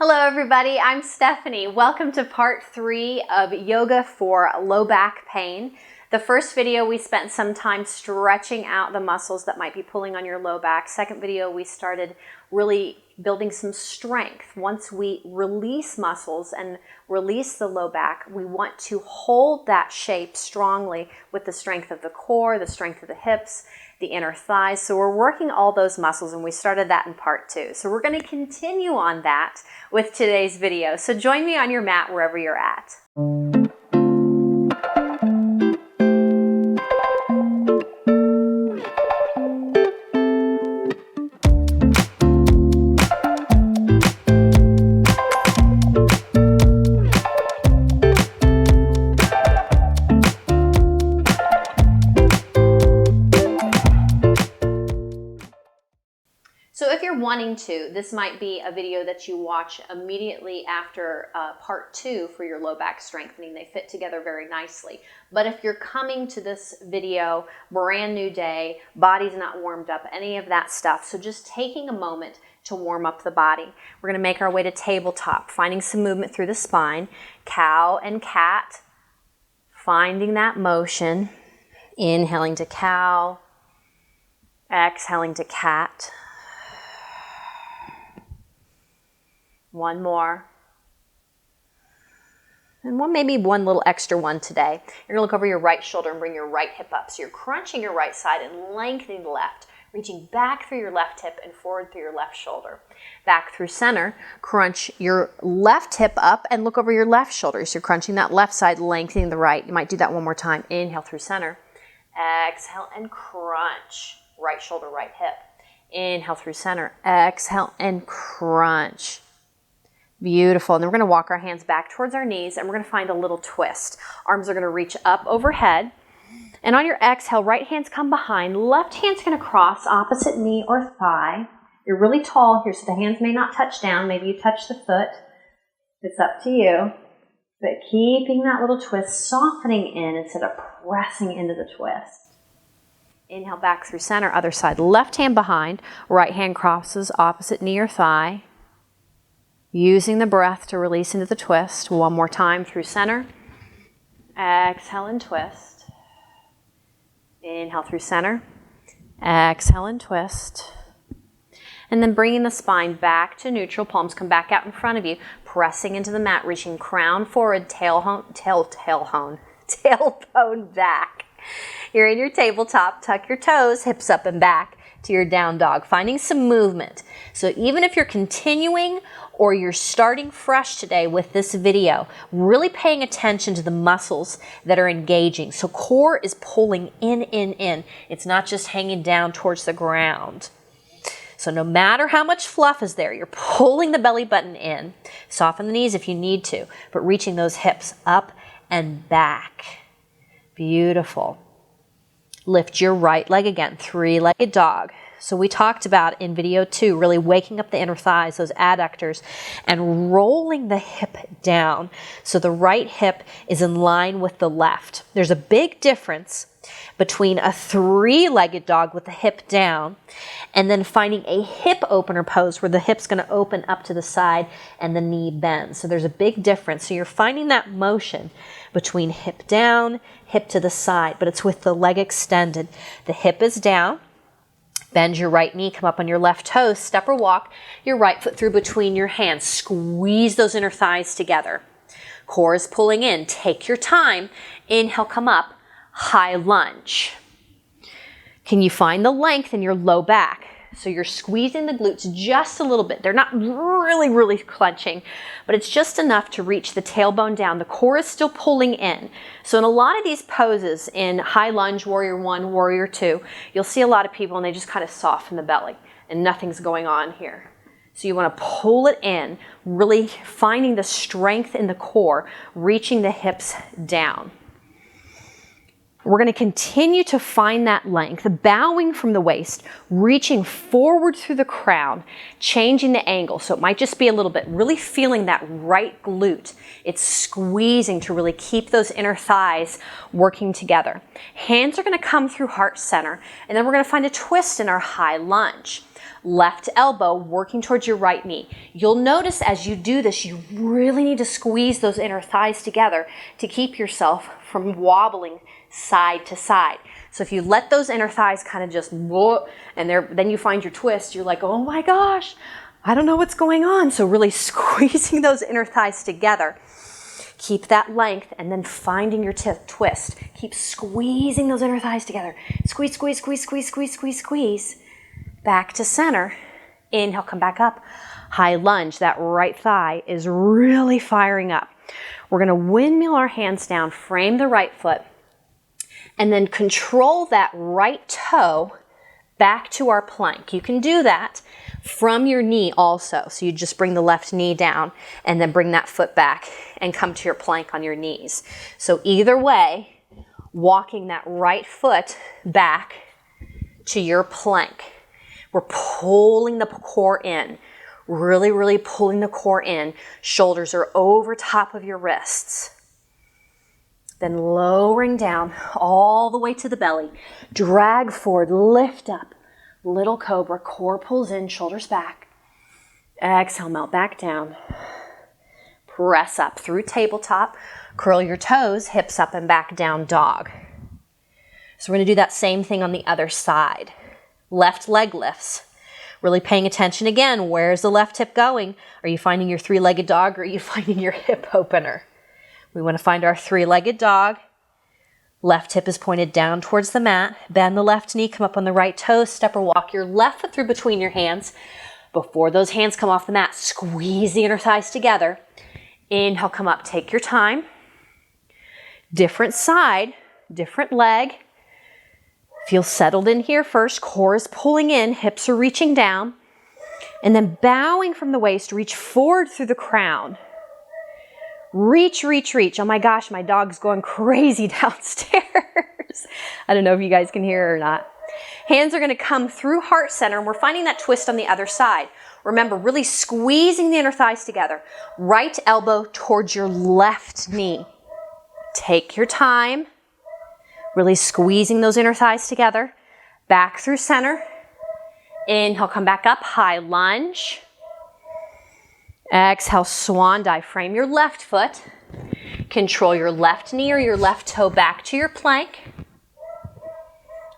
Hello everybody, I'm Stephanie. Welcome to part 3 of yoga for low back pain. The first video we spent some time stretching out the muscles that might be pulling on your low back. Second video we started really building some strength. Once we release muscles and release the low back, we want to hold that shape strongly with the strength of the core, the strength of the hips, the inner thighs. So we're working all those muscles, and we started that in part 2. So we're going to continue on that with today's video. So join me on your mat wherever you're at. So if you're wanting to, this might be a video that you watch immediately after part 2 for your low back strengthening. They fit together very nicely. But if you're coming to this video, brand new day, body's not warmed up, any of that stuff. So just taking a moment to warm up the body. We're going to make our way to tabletop, finding some movement through the spine, cow and cat, finding that motion, inhaling to cow, exhaling to cat. One more. And maybe one little extra one today. You're going to look over your right shoulder and bring your right hip up. So you're crunching your right side and lengthening the left, reaching back through your left hip and forward through your left shoulder. Back through center, crunch your left hip up and look over your left shoulder. So you're crunching that left side, lengthening the right. You might do that one more time. Inhale through center. Exhale and crunch. Right shoulder, right hip. Inhale through center. Exhale and crunch. Beautiful. And then we're going to walk our hands back towards our knees, and we're going to find a little twist. Arms are going to reach up overhead. And on your exhale, right hands come behind. Left hand's going to cross opposite knee or thigh. You're really tall here, so the hands may not touch down. Maybe you touch the foot. It's up to you. But keeping that little twist, softening in instead of pressing into the twist. Inhale back through center, other side. Left hand behind. Right hand crosses opposite knee or thigh. Using the breath to release into the twist. One more time through center. Exhale and twist. Inhale through center. Exhale and twist. And then bringing the spine back to neutral. Palms come back out in front of you. Pressing into the mat, reaching crown forward, tailbone back. You're in your tabletop. Tuck your toes, hips up and back to your down dog. Finding some movement. So even if you're continuing or you're starting fresh today with this video, really paying attention to the muscles that are engaging. So core is pulling in. It's not just hanging down towards the ground. So no matter how much fluff is there, you're pulling the belly button in. Soften the knees if you need to, but reaching those hips up and back. Beautiful. Lift your right leg again, three-legged dog. So we talked about in video 2, really waking up the inner thighs, those adductors, and rolling the hip down. So the right hip is in line with the left. There's a big difference between a three-legged dog with the hip down and then finding a hip opener pose where the hip's going to open up to the side and the knee bends. So there's a big difference. So you're finding that motion between hip down, hip to the side, but it's with the leg extended. The hip is down. Bend your right knee, come up on your left toes, step or walk your right foot through between your hands. Squeeze those inner thighs together. Core is pulling in. Take your time. Inhale, come up. High lunge. Can you find the length in your low back? So you're squeezing the glutes just a little bit. They're not really clenching, but it's just enough to reach the tailbone down. The core is still pulling in. So in a lot of these poses in high lunge, warrior 1, warrior 2, you'll see a lot of people and they just kind of soften the belly and nothing's going on here. So you want to pull it in, really finding the strength in the core, reaching the hips down. We're going to continue to find that length, bowing from the waist, reaching forward through the crown, changing the angle. So it might just be a little bit, really feeling that right glute. It's squeezing to really keep those inner thighs working together. Hands are going to come through heart center, and then we're going to find a twist in our high lunge. Left elbow working towards your right knee. You'll notice as you do this, you really need to squeeze those inner thighs together to keep yourself from wobbling side to side. So if you let those inner thighs kind of just whoa, and then you find your twist, you're like, oh my gosh, I don't know what's going on. So really squeezing those inner thighs together. Keep that length and then finding your twist. Keep squeezing those inner thighs together. Squeeze, squeeze, squeeze, squeeze, squeeze, squeeze, squeeze. Back to center. Inhale, come back up. High lunge. That right thigh is really firing up. We're going to windmill our hands down, frame the right foot, and then control that right toe back to our plank. You can do that from your knee also. So you just bring the left knee down and then bring that foot back and come to your plank on your knees. So either way, walking that right foot back to your plank. We're pulling the core in, really, really pulling the core in. Shoulders are over top of your wrists. Then lowering down all the way to the belly. Drag forward, lift up. Little cobra, core pulls in, shoulders back. Exhale, melt back down. Press up through tabletop. Curl your toes, hips up and back, down dog. So we're going to do that same thing on the other side. Left leg lifts. Really paying attention again. Where's the left hip going? Are you finding your three-legged dog or are you finding your hip opener? We want to find our three-legged dog. Left hip is pointed down towards the mat. Bend the left knee, come up on the right toe, step or walk your left foot through between your hands. Before those hands come off the mat, squeeze the inner thighs together. Inhale, come up, take your time. Different side, different leg. Feel settled in here first. Core is pulling in, hips are reaching down. And then bowing from the waist, reach forward through the crown. Reach, reach, reach. Oh my gosh, my dog's going crazy downstairs. I don't know if you guys can hear her or not. Hands are going to come through heart center, and we're finding that twist on the other side. Remember, really squeezing the inner thighs together. Right elbow towards your left knee. Take your time. Really squeezing those inner thighs together. Back through center. Inhale, come back up. High lunge. Exhale, swan dive. Frame your left foot. Control your left knee or your left toe back to your plank.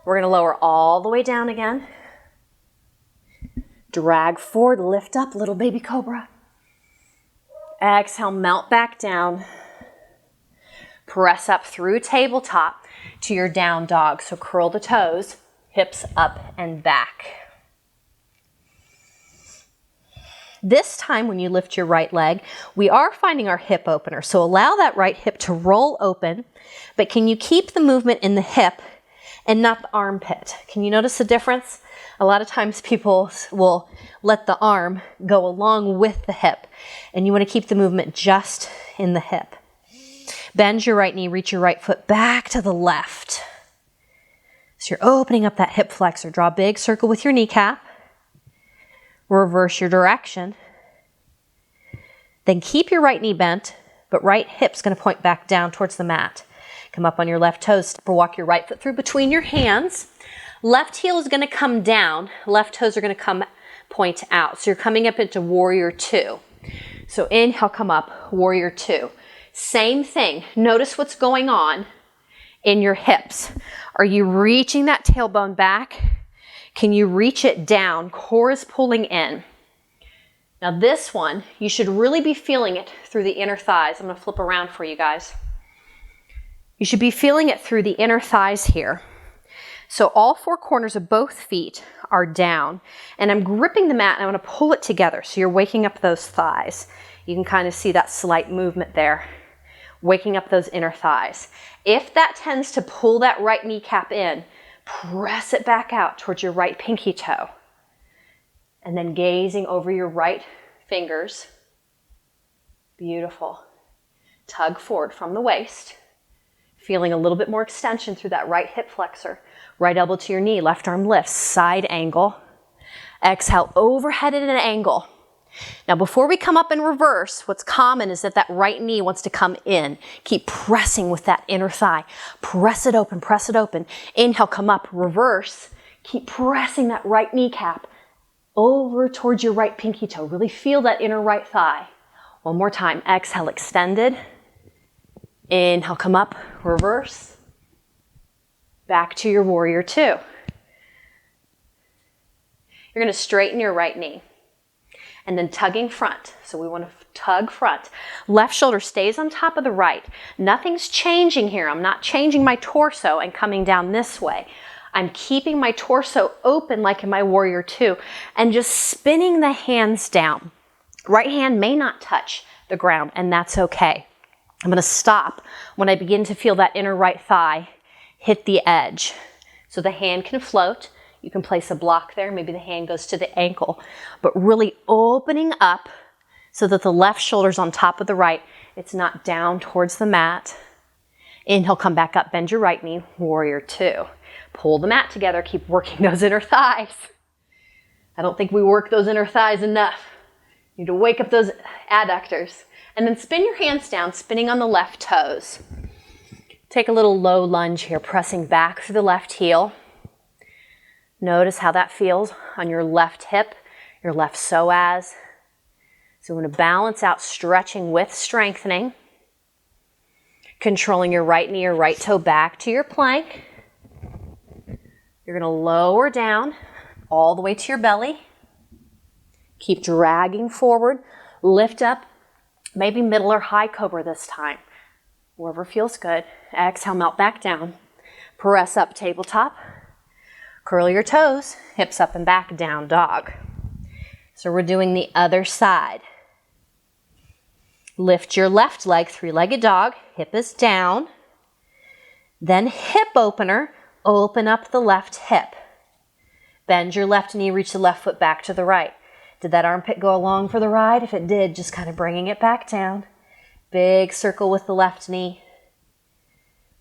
We're going to lower all the way down again. Drag forward, lift up, little baby cobra. Exhale, melt back down. Press up through tabletop to your down dog. So curl the toes, hips up and back. This time when you lift your right leg, we are finding our hip opener. So allow that right hip to roll open, but can you keep the movement in the hip and not the armpit? Can you notice the difference? A lot of times people will let the arm go along with the hip, and you want to keep the movement just in the hip. Bend your right knee, reach your right foot back to the left. So you're opening up that hip flexor. Draw a big circle with your kneecap. Reverse your direction. Then keep your right knee bent, but right hip's going to point back down towards the mat. Come up on your left toes, step or walk your right foot through between your hands. Left heel is going to come down. Left toes are going to point out. So you're coming up into warrior two. So inhale, come up, warrior two. Same thing. Notice what's going on in your hips. Are you reaching that tailbone back? Can you reach it down? Core is pulling in. Now this one, you should really be feeling it through the inner thighs. I'm going to flip around for you guys. You should be feeling it through the inner thighs here. So all four corners of both feet are down, and I'm gripping the mat and I'm going to pull it together. So you're waking up those thighs. You can kind of see that slight movement there, waking up those inner thighs. If that tends to pull that right kneecap in, press it back out towards your right pinky toe. And then gazing over your right fingers. Beautiful. Tug forward from the waist. Feeling a little bit more extension through that right hip flexor. Right elbow to your knee, left arm lifts, side angle. Exhale, overhead at an angle. Now before we come up in reverse, what's common is that right knee wants to come in. Keep pressing with that inner thigh. Press it open, press it open. Inhale, come up, reverse. Keep pressing that right kneecap. over towards your right pinky toe. Really feel that inner right thigh. One more time. Exhale, extended. Inhale, come up, reverse. Back to your warrior two. You're going to straighten your right knee. And then tugging front. So we want to tug front. Left shoulder stays on top of the right. Nothing's changing here. I'm not changing my torso and coming down this way. I'm keeping my torso open like in my warrior two and just spinning the hands down. Right hand may not touch the ground, and that's okay. I'm going to stop when I begin to feel that inner right thigh hit the edge. So the hand can float. You can place a block there. Maybe the hand goes to the ankle, but really opening up so that the left shoulder's on top of the right. It's not down towards the mat. Inhale, come back up, bend your right knee, warrior two. Pull the mat together, keep working those inner thighs. I don't think we work those inner thighs enough. You need to wake up those adductors. And then spin your hands down, spinning on the left toes. Take a little low lunge here, pressing back through the left heel. Notice how that feels on your left hip, your left psoas. So we want to balance out stretching with strengthening. Controlling your right knee or right toe back to your plank. You're going to lower down all the way to your belly. Keep dragging forward. Lift up, maybe middle or high cobra this time. Wherever feels good. Exhale, melt back down. Press up, tabletop. Curl your toes, hips up and back, down dog. So we're doing the other side. Lift your left leg, three-legged dog, hip is down. Then hip opener, open up the left hip. Bend your left knee, reach the left foot back to the right. Did that armpit go along for the ride? If it did, just kind of bringing it back down. Big circle with the left knee.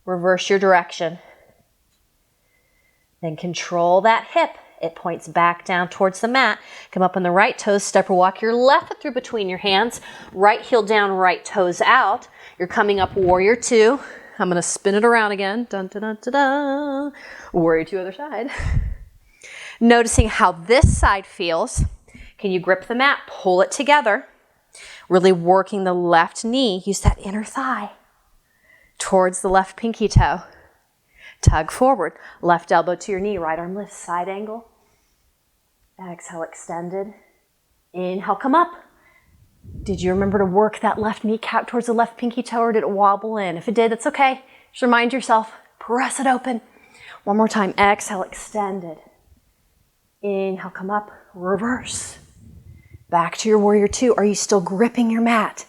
Reverse your direction. Then control that hip. It points back down towards the mat. Come up on the right toes, step or walk your left foot through between your hands. Right heel down, right toes out. You're coming up warrior two. I'm going to spin it around again. Dun, dun, dun, dun, dun. Warrior two, other side. Noticing how this side feels. Can you grip the mat? Pull it together. Really working the left knee. Use that inner thigh towards the left pinky toe. Tug forward. Left elbow to your knee. Right arm lifts. Side angle. Exhale, extended. Inhale, come up. Did you remember to work that left kneecap towards the left pinky toe, or did it wobble in? If it did, it's okay. Just remind yourself. Press it open. One more time. Exhale, extended. Inhale, come up. Reverse. Back to your warrior two. Are you still gripping your mat?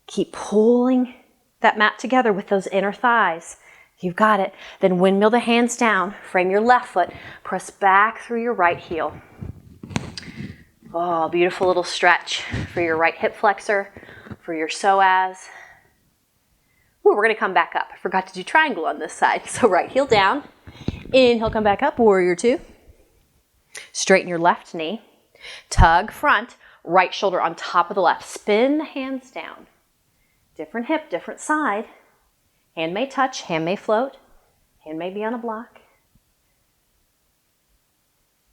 Keep pulling that mat together with those inner thighs. You've got it. Then windmill the hands down. Frame your left foot. Press back through your right heel. Oh, beautiful little stretch for your right hip flexor, for your psoas. Ooh, we're going to come back up. I forgot to do triangle on this side. So right heel down. Inhale, come back up. Warrior two. Straighten your left knee. Tug front. Right shoulder on top of the left. Spin the hands down. Different hip, different side. Hand may touch, hand may float, hand may be on a block.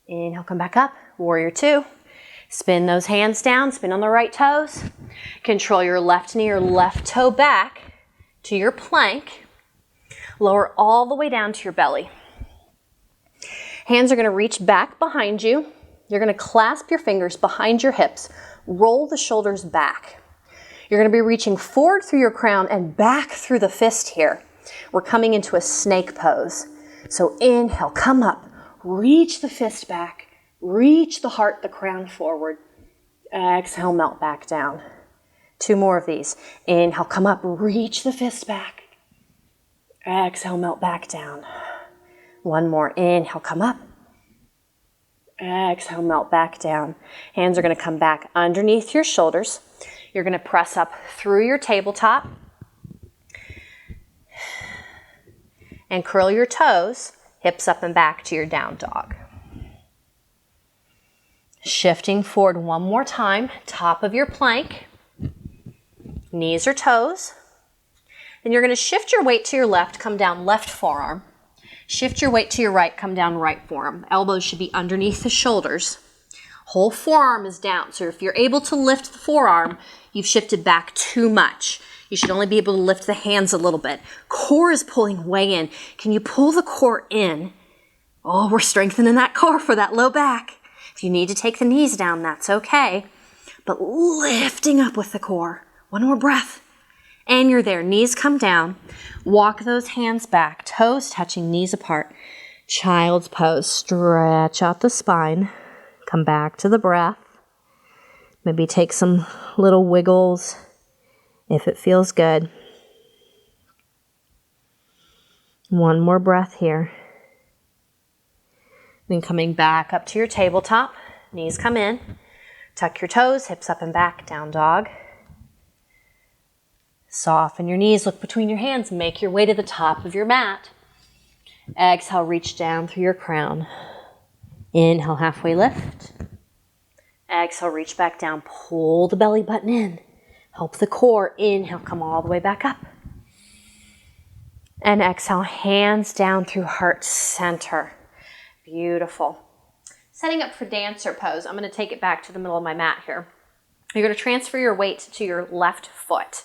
Inhale, come back up, warrior two. Spin those hands down, spin on the right toes. Control your left knee or left toe back to your plank. Lower all the way down to your belly. Hands are going to reach back behind you. You're going to clasp your fingers behind your hips. Roll the shoulders back. You're going to be reaching forward through your crown and back through the fist here. We're coming into a snake pose. So inhale, come up, reach the fist back, reach the heart, the crown forward. Exhale, melt back down. Two more of these. Inhale, come up, reach the fist back. Exhale, melt back down. One more. Inhale, come up. Exhale, melt back down. Hands are going to come back underneath your shoulders. You're going to press up through your tabletop and curl your toes, hips up and back to your down dog. Shifting forward one more time, top of your plank, knees or toes. Then you're going to shift your weight to your left, come down left forearm. Shift your weight to your right, come down right forearm. Elbows should be underneath the shoulders. Whole forearm is down. So if you're able to lift the forearm, you've shifted back too much. You should only be able to lift the hands a little bit. Core is pulling way in. Can you pull the core in? Oh, we're strengthening that core for that low back. If you need to take the knees down, that's okay. But lifting up with the core. One more breath. And you're there. Knees come down. Walk those hands back. Toes touching, knees apart. Child's pose. Stretch out the spine. Come back to the breath. Maybe take some little wiggles if it feels good. One more breath here. Then coming back up to your tabletop. Knees come in. Tuck your toes, hips up and back, down dog. Soften your knees, look between your hands, make your way to the top of your mat. Exhale, reach down through your crown. Inhale, halfway lift. Exhale, reach back down, pull the belly button in. Help the core. Inhale, come all the way back up. And exhale, hands down through heart center. Beautiful. Setting up for dancer pose. I'm going to take it back to the middle of my mat here. You're going to transfer your weight to your left foot.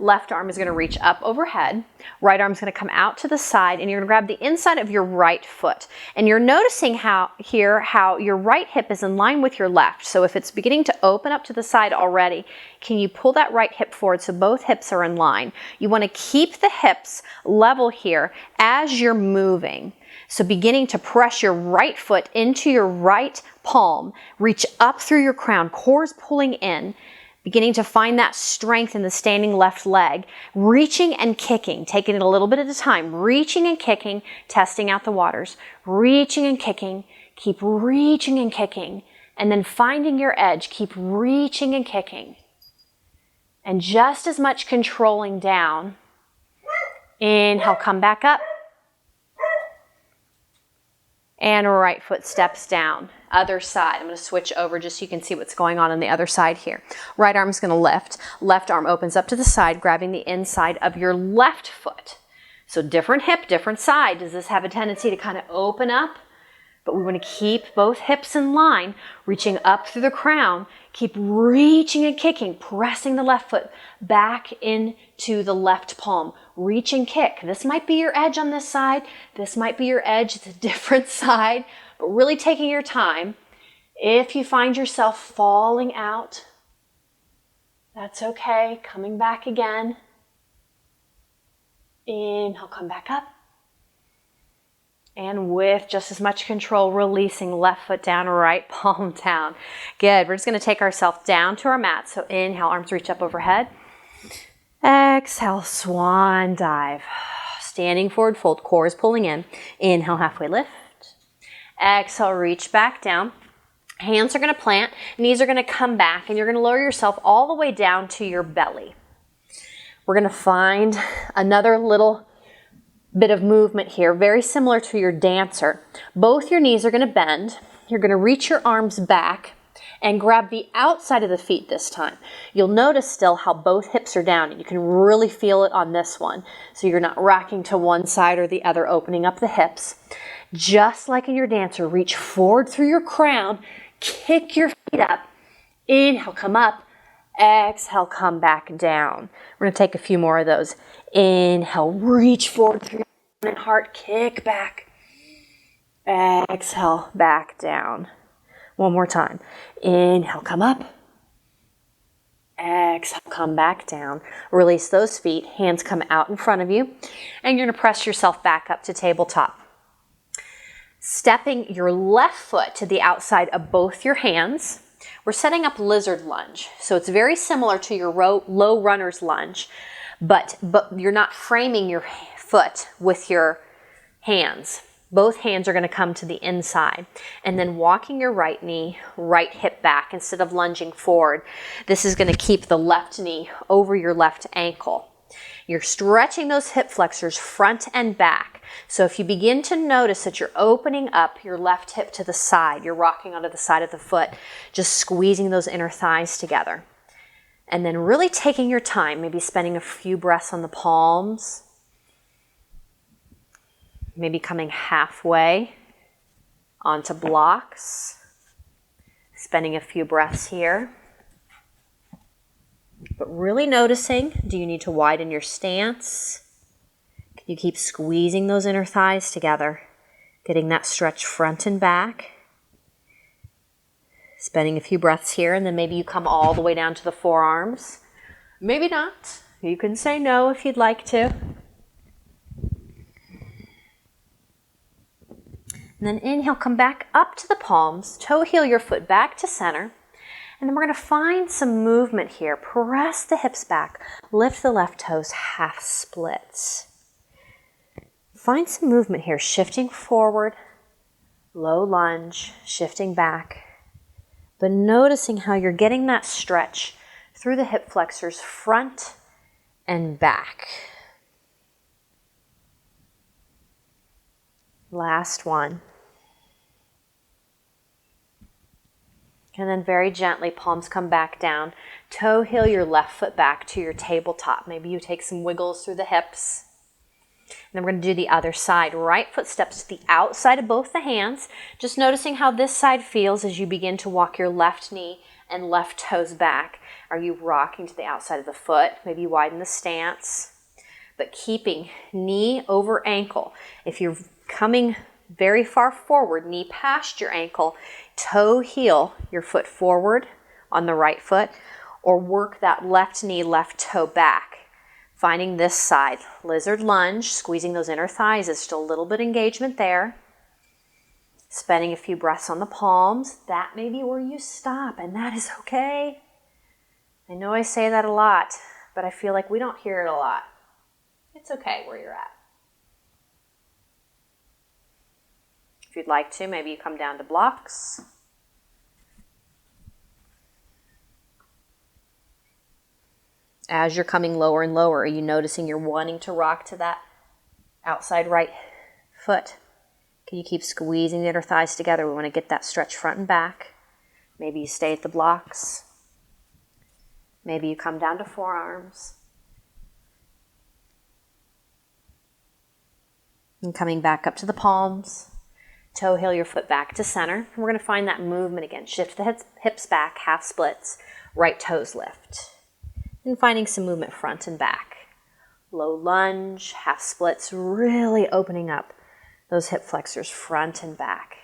Left arm is going to reach up overhead. Right arm is going to come out to the side, and you're going to grab the inside of your right foot. And you're noticing how your right hip is in line with your left. So if it's beginning to open up to the side already, can you pull that right hip forward so both hips are in line? You want to keep the hips level here as you're moving. So beginning to press your right foot into your right palm, reach up through your crown, core is pulling in. Beginning to find that strength in the standing left leg, reaching and kicking, taking it a little bit at a time, reaching and kicking, testing out the waters, reaching and kicking, keep reaching and kicking, and then finding your edge, keep reaching and kicking. And just as much controlling down. Inhale, come back up. And right foot steps down. Other side. I'm going to switch over just so you can see what's going on the other side here. Right arm is going to lift. Left arm opens up to the side, grabbing the inside of your left foot. So different hip, different side. Does this have a tendency to kind of open up? But we want to keep both hips in line, reaching up through the crown. Keep reaching and kicking, pressing the left foot back into the left palm. Reach and kick. This might be your edge on this side. This might be your edge. It's a different side, but really taking your time. If you find yourself falling out, that's okay. Coming back again. Inhale, come back up. And with just as much control, releasing left foot down, right palm down. Good. We're just going to take ourselves down to our mat. So inhale, arms reach up overhead. Exhale, swan dive. Standing forward fold, core is pulling in. Inhale, halfway lift. Exhale, reach back down. Hands are going to plant, knees are going to come back, and you're going to lower yourself all the way down to your belly. We're going to find another little bit of movement here, very similar to your dancer. Both your knees are going to bend. You're going to reach your arms back and grab the outside of the feet this time. You'll notice still how both hips are down. You can really feel it on this one. So you're not rocking to one side or the other, opening up the hips. Just like in your dancer, reach forward through your crown, kick your feet up. Inhale, come up. Exhale, come back down. We're going to take a few more of those. Inhale, reach forward through your crown and heart, kick back. Exhale, back down. One more time. Inhale, come up. Exhale, come back down. Release those feet. Hands come out in front of you. And you're going to press yourself back up to tabletop. Stepping your left foot to the outside of both your hands. We're setting up lizard lunge. So it's very similar to your low runner's lunge, but you're not framing your foot with your hands. Both hands are going to come to the inside. And then walking your right knee, right hip back instead of lunging forward. This is going to keep the left knee over your left ankle. You're stretching those hip flexors front and back. So if you begin to notice that you're opening up your left hip to the side, you're rocking onto the side of the foot, just squeezing those inner thighs together. And then really taking your time, maybe spending a few breaths on the palms, maybe coming halfway onto blocks. Spending a few breaths here. But really noticing, do you need to widen your stance? Can you keep squeezing those inner thighs together? Getting that stretch front and back. Spending a few breaths here, and then maybe you come all the way down to the forearms. Maybe not. You can say no if you'd like to. And then inhale, come back up to the palms, toe heel your foot back to center. And then we're going to find some movement here. Press the hips back, lift the left toes, half splits. Find some movement here, shifting forward, low lunge, shifting back. But noticing how you're getting that stretch through the hip flexors front and back. Last one. And then very gently, palms come back down. Toe heel your left foot back to your tabletop. Maybe you take some wiggles through the hips. And then we're going to do the other side. Right foot steps to the outside of both the hands. Just noticing how this side feels as you begin to walk your left knee and left toes back. Are you rocking to the outside of the foot? Maybe widen the stance. But keeping knee over ankle. If you're coming very far forward, knee past your ankle, toe heel your foot forward on the right foot, or work that left knee, left toe back. Finding this side, lizard lunge, squeezing those inner thighs. There's still a little bit of engagement there. Spending a few breaths on the palms. That may be where you stop, and that is okay. I know I say that a lot, but I feel like we don't hear it a lot. It's okay where you're at. If you'd like to, maybe you come down to blocks. As you're coming lower and lower, are you noticing you're wanting to rock to that outside right foot? Can you keep squeezing the inner thighs together? We want to get that stretch front and back. Maybe you stay at the blocks. Maybe you come down to forearms. And coming back up to the palms. Toe heel your foot back to center. And we're going to find that movement again. Shift the hips back, half splits. Right toes lift. And finding some movement front and back. Low lunge, half splits, really opening up those hip flexors front and back.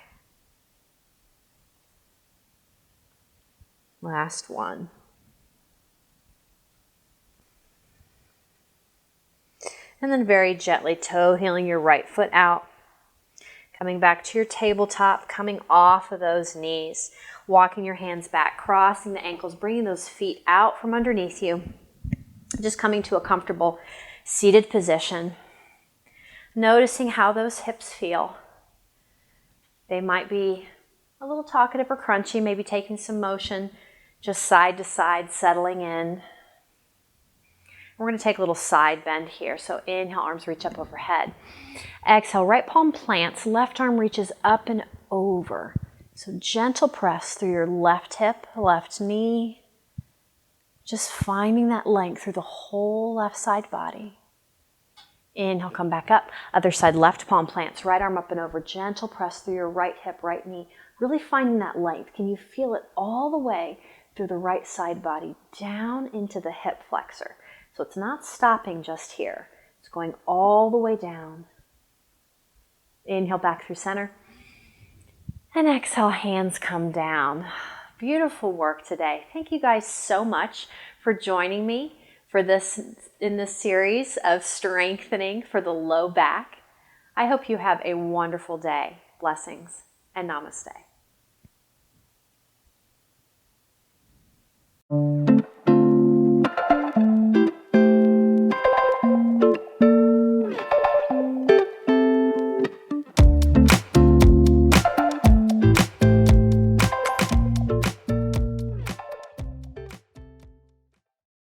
Last one. And then very gently toe heeling your right foot out. Coming back to your tabletop, coming off of those knees. Walking your hands back, crossing the ankles, bringing those feet out from underneath you. Just coming to a comfortable seated position. Noticing how those hips feel. They might be a little talkative or crunchy, maybe taking some motion, just side to side, settling in. We're going to take a little side bend here. So inhale, arms reach up overhead. Exhale, right palm plants, left arm reaches up and over. So gentle press through your left hip, left knee. Just finding that length through the whole left side body. Inhale, come back up. Other side, left palm plants, right arm up and over. Gentle press through your right hip, right knee. Really finding that length. Can you feel it all the way through the right side body, down into the hip flexor? So it's not stopping just here. It's going all the way down. Inhale back through center. And exhale, hands come down. Beautiful work today. Thank you guys so much for joining me for this in this series of strengthening for the low back. I hope you have a wonderful day. Blessings and namaste.